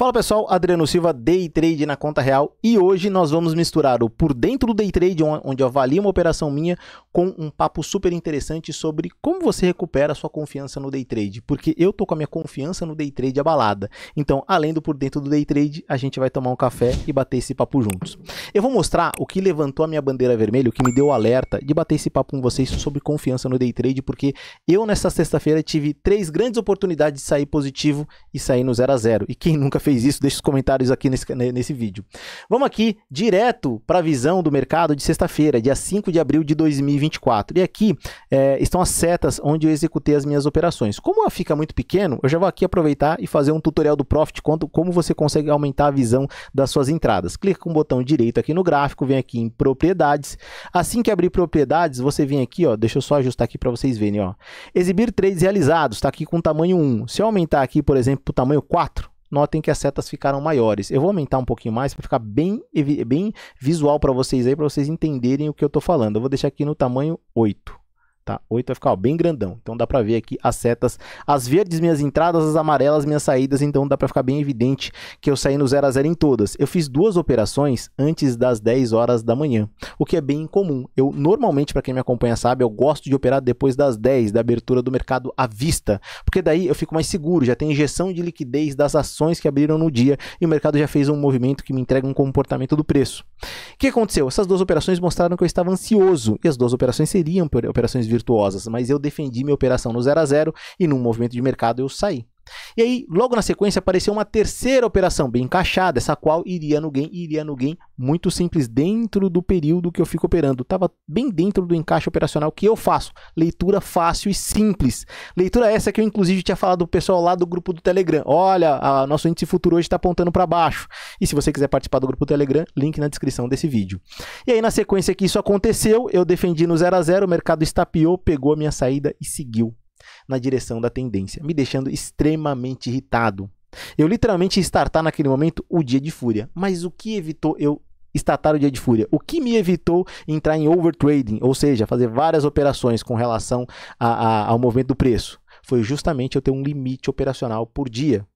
Fala pessoal, Adriano Silva, Day Trade na conta real, e hoje nós vamos misturar o por dentro do Day Trade, onde eu avalio uma operação minha, com um papo super interessante sobre como você recupera a sua confiança no Day Trade, porque eu tô com a minha confiança no Day Trade abalada. Então, além do por dentro do Day Trade, a gente vai tomar um café e bater esse papo juntos. Eu vou mostrar o que levantou a minha bandeira vermelha, o que me deu o alerta de bater esse papo com vocês sobre confiança no Day Trade, porque eu nessa sexta-feira tive 3 grandes oportunidades de sair positivo e sair no 0 a 0. E quem nunca fez isso, deixa os comentários aqui nesse vídeo. Vamos aqui direto para a visão do mercado de sexta-feira, dia 5 de abril de 2024. E aqui estão as setas onde eu executei as minhas operações. Como ela fica muito pequeno, eu já vou aqui aproveitar e fazer um tutorial do Profit, como você consegue aumentar a visão das suas entradas. Clica com o botão direito aqui no gráfico, vem aqui em propriedades. Assim que abrir propriedades, você vem aqui, ó, deixa eu só ajustar aqui para vocês verem, ó. Exibir trades realizados, está aqui com tamanho 1. Se eu aumentar aqui, por exemplo, para o tamanho 4, notem que as setas ficaram maiores. Eu vou aumentar um pouquinho mais para ficar bem visual para vocês aí, para vocês entenderem o que eu estou falando. Eu vou deixar aqui no tamanho 8. Tá? 8 vai ficar bem grandão, então dá para ver aqui as setas, as verdes minhas entradas, as amarelas minhas saídas, então dá para ficar bem evidente que eu saí no 0 a 0 em todas. Eu fiz 2 operações antes das 10 horas da manhã, o que é bem incomum. Eu normalmente, para quem me acompanha sabe, eu gosto de operar depois das 10 da abertura do mercado à vista, porque daí eu fico mais seguro, já tem injeção de liquidez das ações que abriram no dia e o mercado já fez um movimento que me entrega um comportamento do preço. O que aconteceu? Essas 2 operações mostraram que eu estava ansioso e as 2 operações seriam operações virtuosas, mas eu defendi minha operação no 0 a 0 e num movimento de mercado eu saí. E aí, logo na sequência, apareceu uma terceira operação bem encaixada, essa qual iria no gain muito simples, dentro do período que eu fico operando. Estava bem dentro do encaixe operacional que eu faço. Leitura fácil e simples. Leitura essa que eu, inclusive, tinha falado do pessoal lá do grupo do Telegram. Olha, nosso índice futuro hoje está apontando para baixo. E se você quiser participar do grupo do Telegram, link na descrição desse vídeo. E aí, na sequência que isso aconteceu, eu defendi no 0 a 0, o mercado estapeou, pegou a minha saída e seguiu na direção da tendência, me deixando extremamente irritado. Eu literalmente ia startar naquele momento o dia de fúria. Mas o que evitou eu startar o dia de fúria? O que me evitou entrar em overtrading, ou seja, fazer várias operações com relação ao movimento do preço? Foi justamente eu ter um limite operacional por dia.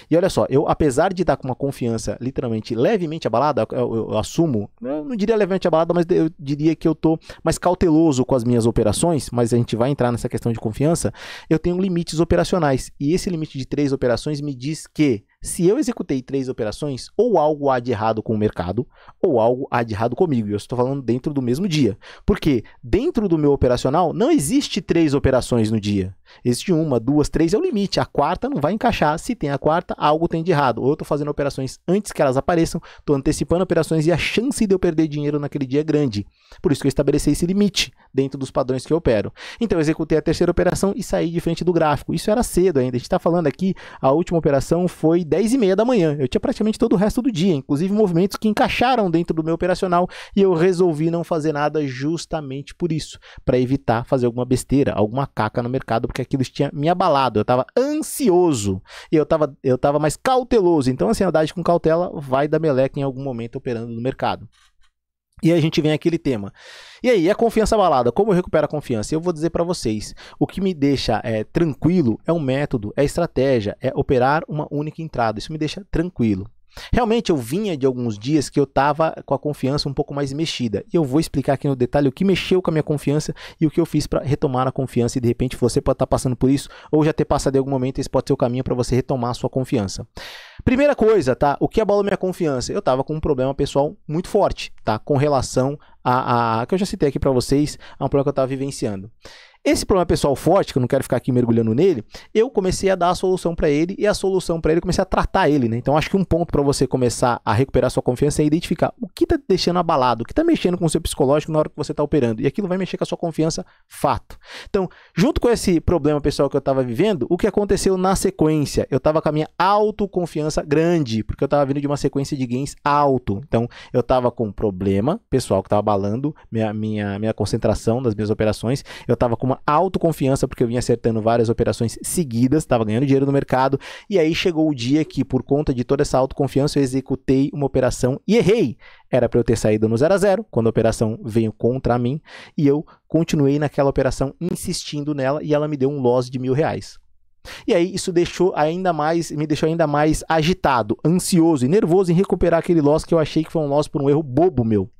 E olha só, eu apesar de estar com uma confiança literalmente levemente abalada, eu assumo, eu não diria levemente abalada, mas eu diria que eu estou mais cauteloso com as minhas operações, mas a gente vai entrar nessa questão de confiança, eu tenho limites operacionais. E esse limite de 3 operações me diz que se eu executei 3 operações, ou algo há de errado com o mercado, ou algo há de errado comigo. E eu estou falando dentro do mesmo dia. Porque dentro do meu operacional não existe 3 operações no dia. Existe 1, 2, 3 é o limite. A quarta não vai encaixar. Se tem a quarta, algo tem de errado. Ou eu estou fazendo operações antes que elas apareçam, estou antecipando operações e a chance de eu perder dinheiro naquele dia é grande. Por isso que eu estabeleci esse limite dentro dos padrões que eu opero. Então eu executei a terceira operação e saí de frente do gráfico. Isso era cedo ainda. A gente está falando aqui, a última operação foi 10h30 da manhã. Eu tinha praticamente todo o resto do dia, inclusive movimentos que encaixaram dentro do meu operacional, e eu resolvi não fazer nada justamente por isso, para evitar fazer alguma besteira, alguma caca no mercado, porque aquilo tinha me abalado. Eu estava ansioso e eu estava mais cauteloso. Então, a ansiedade com cautela vai dar meleca em algum momento operando no mercado. E aí a gente vem àquele tema. E aí, a confiança abalada, como eu recupero a confiança? Eu vou dizer para vocês, o que me deixa tranquilo é um método, é estratégia, é operar uma única entrada. Isso me deixa tranquilo. Realmente eu vinha de alguns dias que eu estava com a confiança um pouco mais mexida. E eu vou explicar aqui no detalhe o que mexeu com a minha confiança e o que eu fiz para retomar a confiança. E de repente você pode estar passando por isso ou já ter passado em algum momento. Esse pode ser o caminho para você retomar a sua confiança. Primeira coisa, tá? O que abalou minha confiança? Eu estava com um problema pessoal muito forte, tá? Com relação que eu já citei aqui para vocês, a um problema que eu estava vivenciando. Esse problema pessoal forte, que eu não quero ficar aqui mergulhando nele, eu comecei a dar a solução para ele e a solução para ele eu comecei a tratar ele, né? Então acho que um ponto para você começar a recuperar sua confiança é identificar o que está te deixando abalado, o que está mexendo com o seu psicológico na hora que você está operando. E aquilo vai mexer com a sua confiança, fato. Então, junto com esse problema pessoal que eu estava vivendo, o que aconteceu na sequência? Eu estava com a minha autoconfiança grande, porque eu estava vindo de uma sequência de gains alto. Então, eu estava com um problema pessoal que estava abalando minha concentração das minhas operações. Eu estava com uma autoconfiança, porque eu vinha acertando várias operações seguidas, estava ganhando dinheiro no mercado, e aí chegou o dia que, por conta de toda essa autoconfiança, eu executei uma operação e errei. Era para eu ter saído no 0 a 0, quando a operação veio contra mim, e eu continuei naquela operação, insistindo nela, e ela me deu um loss de R$1.000. E aí isso me deixou ainda mais agitado, ansioso e nervoso em recuperar aquele loss que eu achei que foi um loss por um erro bobo meu. O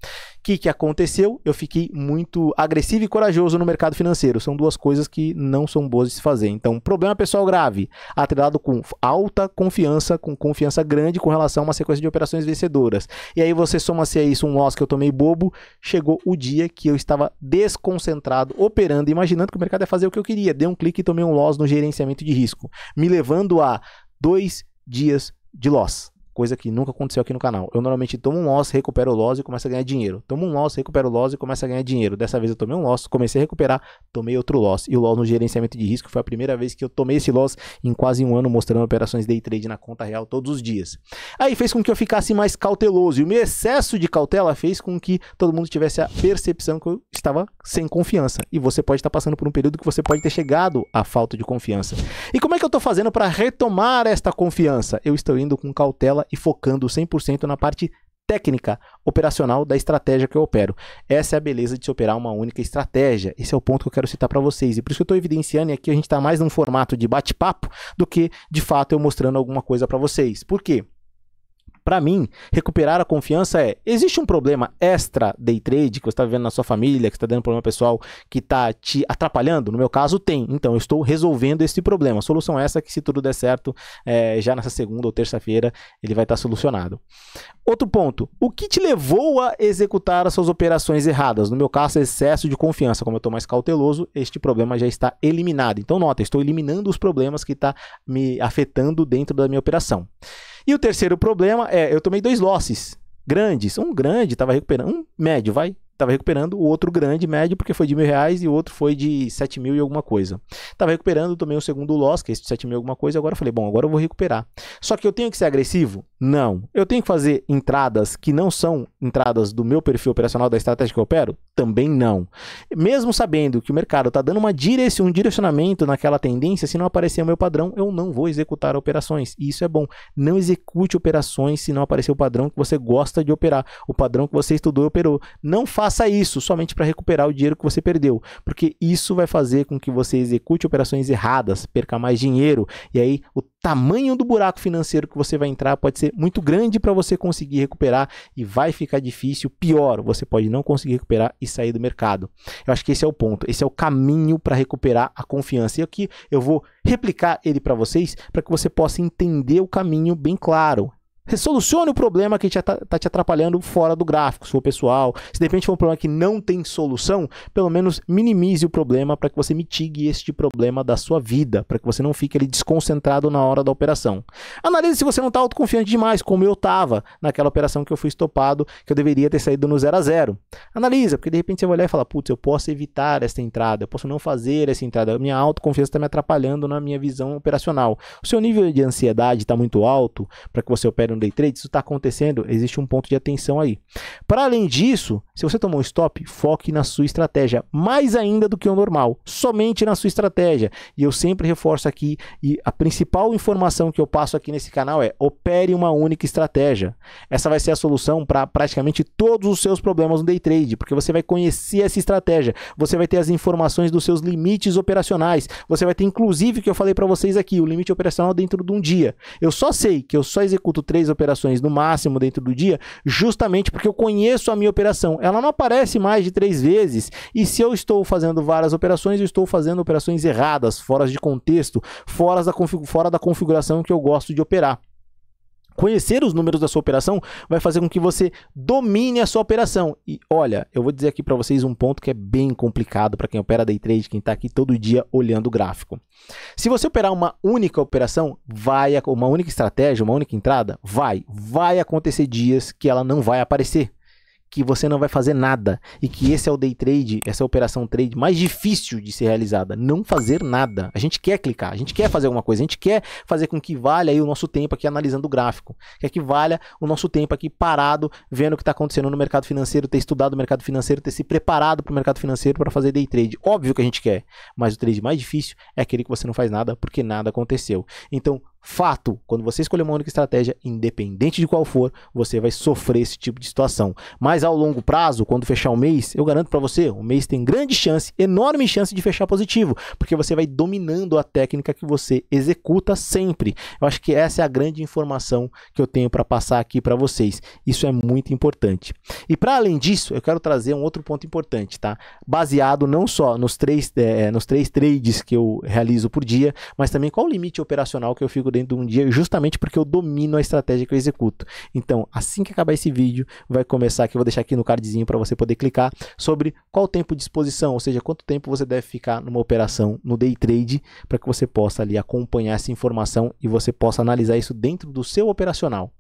que aconteceu? Eu fiquei muito agressivo e corajoso no mercado financeiro. São duas coisas que não são boas de se fazer. Então, problema pessoal grave, atrelado com alta confiança, com confiança grande com relação a uma sequência de operações vencedoras. E aí você soma-se a isso um loss que eu tomei bobo, chegou o dia que eu estava desconcentrado, operando, imaginando que o mercado ia fazer o que eu queria. Dei um clique e tomei um loss no gerenciamento de risco, me levando a 2 dias de loss. Coisa que nunca aconteceu aqui no canal. Eu normalmente tomo um loss, recupero o loss e começo a ganhar dinheiro. Tomo um loss, recupero o loss e começo a ganhar dinheiro. Dessa vez eu tomei um loss, comecei a recuperar, tomei outro loss. E o loss no gerenciamento de risco foi a primeira vez que eu tomei esse loss em quase um ano, mostrando operações day trade na conta real todos os dias. Aí fez com que eu ficasse mais cauteloso. E o meu excesso de cautela fez com que todo mundo tivesse a percepção que eu estava sem confiança. E você pode estar passando por um período que você pode ter chegado à falta de confiança. E como é que eu estou fazendo para retomar esta confiança? Eu estou indo com cautela e focando 100% na parte técnica, operacional da estratégia que eu opero. Essa é a beleza de se operar uma única estratégia. Esse é o ponto que eu quero citar para vocês. E por isso que eu estou evidenciando, e aqui a gente está mais num formato de bate-papo do que, de fato, eu mostrando alguma coisa para vocês. Por quê? Para mim, recuperar a confiança existe um problema extra day trade que você está vivendo na sua família, que está dando problema pessoal, que está te atrapalhando? No meu caso, tem. Então, eu estou resolvendo esse problema. A solução é essa que, se tudo der certo, já nessa segunda ou terça-feira, ele vai estar solucionado. Outro ponto, o que te levou a executar as suas operações erradas? No meu caso, excesso de confiança. Como eu estou mais cauteloso, este problema já está eliminado. Então, nota, estou eliminando os problemas que estão me afetando dentro da minha operação. E o terceiro problema eu tomei 2 losses grandes. Um grande, estava recuperando, um médio, estava recuperando, o outro grande, médio, porque foi de R$1.000 e o outro foi de 7.000 e alguma coisa. Estava recuperando, tomei um segundo loss, que é esse de 7.000 e alguma coisa, agora eu falei, bom, agora eu vou recuperar. Só que eu tenho que ser agressivo? Não. Eu tenho que fazer entradas que não são entradas do meu perfil operacional da estratégia que eu opero? Também não. Mesmo sabendo que o mercado está dando um direcionamento naquela tendência, se não aparecer o meu padrão, eu não vou executar operações. E isso é bom. Não execute operações se não aparecer o padrão que você gosta de operar, o padrão que você estudou e operou. Não faça isso somente para recuperar o dinheiro que você perdeu, porque isso vai fazer com que você execute operações erradas, perca mais dinheiro, e aí o tamanho do buraco financeiro que você vai entrar pode ser muito grande para você conseguir recuperar e vai ficar difícil. Pior, você pode não conseguir recuperar e sair do mercado. Eu acho que esse é o ponto, esse é o caminho para recuperar a confiança. E aqui eu vou replicar ele para vocês, para que você possa entender o caminho bem claro. Solucione o problema que está te atrapalhando fora do gráfico, se for pessoal. Se de repente for um problema que não tem solução, pelo menos minimize o problema para que você mitigue este problema da sua vida, para que você não fique ali desconcentrado na hora da operação. Analise se você não está autoconfiante demais, como eu estava naquela operação que eu fui estopado, que eu deveria ter saído no 0 a 0. Analisa, porque de repente você vai olhar e falar, putz, eu posso evitar essa entrada, eu posso não fazer essa entrada, a minha autoconfiança está me atrapalhando na minha visão operacional. O seu nível de ansiedade está muito alto para que você opere no day trade, isso está acontecendo, existe um ponto de atenção aí. Para além disso, se você tomou um stop, foque na sua estratégia, mais ainda do que o normal, somente na sua estratégia. E eu sempre reforço aqui, e a principal informação que eu passo aqui nesse canal opere uma única estratégia. Essa vai ser a solução para praticamente todos os seus problemas no day trade, porque você vai conhecer essa estratégia, você vai ter as informações dos seus limites operacionais, você vai ter inclusive o que eu falei para vocês aqui, o limite operacional dentro de um dia. Eu só sei que eu só executo 3 operações no máximo dentro do dia, justamente porque eu conheço a minha operação. Ela não aparece mais de 3 vezes, e se eu estou fazendo várias operações, eu estou fazendo operações erradas, fora de contexto, fora da configuração que eu gosto de operar. Conhecer os números da sua operação vai fazer com que você domine a sua operação. E olha, eu vou dizer aqui para vocês um ponto que é bem complicado para quem opera day trade, quem está aqui todo dia olhando o gráfico. Se você operar uma única operação, uma única estratégia, uma única entrada, vai acontecer dias que ela não vai aparecer, que você não vai fazer nada, e que esse é o day trade, essa operação trade mais difícil de ser realizada, não fazer nada. A gente quer clicar, a gente quer fazer alguma coisa, a gente quer fazer com que valha aí o nosso tempo aqui analisando o gráfico, quer que valha o nosso tempo aqui parado, vendo o que está acontecendo no mercado financeiro, ter estudado o mercado financeiro, ter se preparado para o mercado financeiro para fazer day trade. Óbvio que a gente quer, mas o trade mais difícil é aquele que você não faz nada porque nada aconteceu. Então, fato, quando você escolher uma única estratégia, independente de qual for, você vai sofrer esse tipo de situação. Mas ao longo prazo, quando fechar o mês, eu garanto para você, o mês tem grande chance, enorme chance de fechar positivo, porque você vai dominando a técnica que você executa sempre. Eu acho que essa é a grande informação que eu tenho para passar aqui para vocês. Isso é muito importante. E para além disso, eu quero trazer um outro ponto importante, tá? Baseado não só nos três trades que eu realizo por dia, mas também qual o limite operacional que eu fico dentro de um dia, justamente porque eu domino a estratégia que eu executo. Então, assim que acabar esse vídeo, vai começar aqui, eu vou deixar aqui no cardzinho para você poder clicar sobre qual o tempo de exposição, ou seja, quanto tempo você deve ficar numa operação no day trade, para que você possa ali acompanhar essa informação e você possa analisar isso dentro do seu operacional.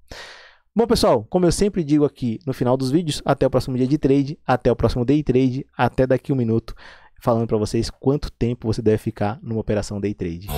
Bom, pessoal, como eu sempre digo aqui no final dos vídeos, até o próximo dia de trade, até o próximo day trade, até daqui 1 minuto, falando para vocês quanto tempo você deve ficar numa operação day trade.